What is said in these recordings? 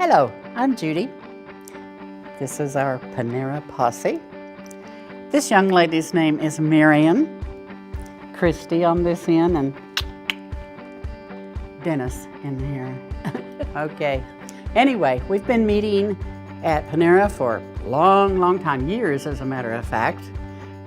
Hello, I'm Judy. This is our Panera Posse. This young lady's name is Marion, Christy on this end, and Dennis in here. Okay. Anyway, we've been meeting at Panera for a long time, years as a matter of fact.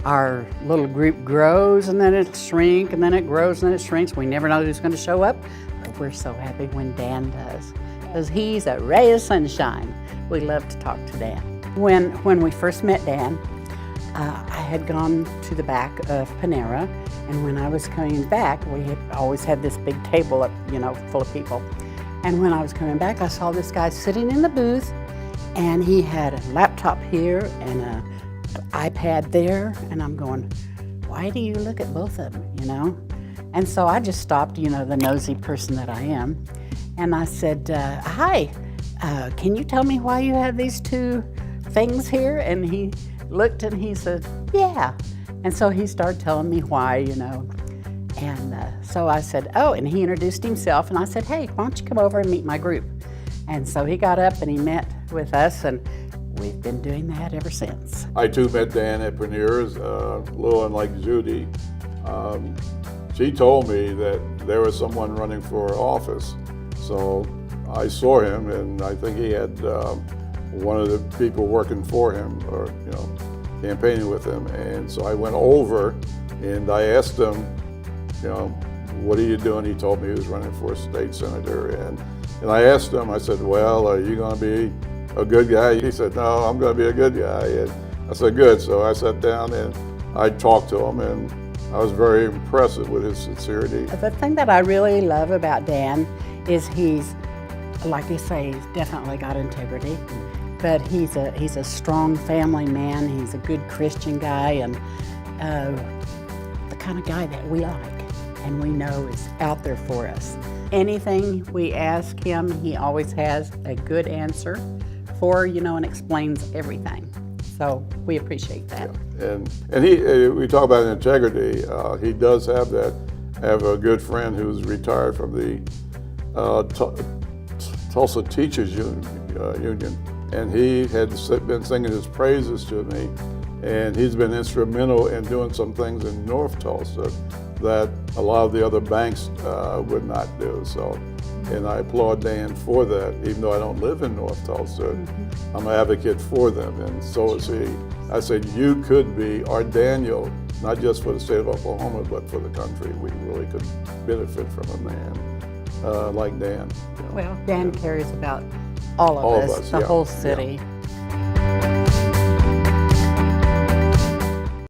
Our little group grows and then it shrinks and then it grows and then it shrinks. We never know who's going to show up, but we're so happy when Dan does, because he's a ray of sunshine. We love to talk to Dan. When we first met Dan, I had gone to the back of Panera, and when I was coming back, we had always had this big table up, full of people. And when I was coming back, I saw this guy sitting in the booth, and he had a laptop here and an iPad there, and I'm going, why do you look at both of them, And so I just stopped, the nosy person that I am, and I said, hi, can you tell me why you have these two things here? And he looked and he said, yeah. And so he started telling me why, and so I said, oh, and he introduced himself, and I said, hey, why don't you come over and meet my group? And so he got up and he met with us, and we've been doing that ever since. I too met Dan at Panera's, a little unlike Judy. She told me that there was someone running for office. So I saw him, and I think he had one of the people working for him, or campaigning with him. And so I went over and I asked him, what are you doing? He told me he was running for state senator. And I asked him, I said, well, are you going to be a good guy? He said, no, I'm going to be a good guy. And I said, good. So I sat down and I talked to him, and I was very impressed with his sincerity. The thing that I really love about Dan is he's, like you say, he's definitely got integrity, but he's a strong family man. He's a good Christian guy, and the kind of guy that we like and we know is out there for us. Anything we ask him, he always has a good answer for, and explains everything. So we appreciate that. Yeah. And we talk about integrity. He does have that. Have a good friend who's retired from the Tulsa Teachers Union, and he had been singing his praises to me, and he's been instrumental in doing some things in North Tulsa that a lot of the other banks would not do. So, and I applaud Dan for that, even though I don't live in North Tulsa. Mm-hmm. I'm an advocate for them, and so is he. I said, you could be our Daniel, not just for the state of Oklahoma, but for the country. We really could benefit from a man like Dan. Well, Dan cares about all of us, the whole city. Yeah.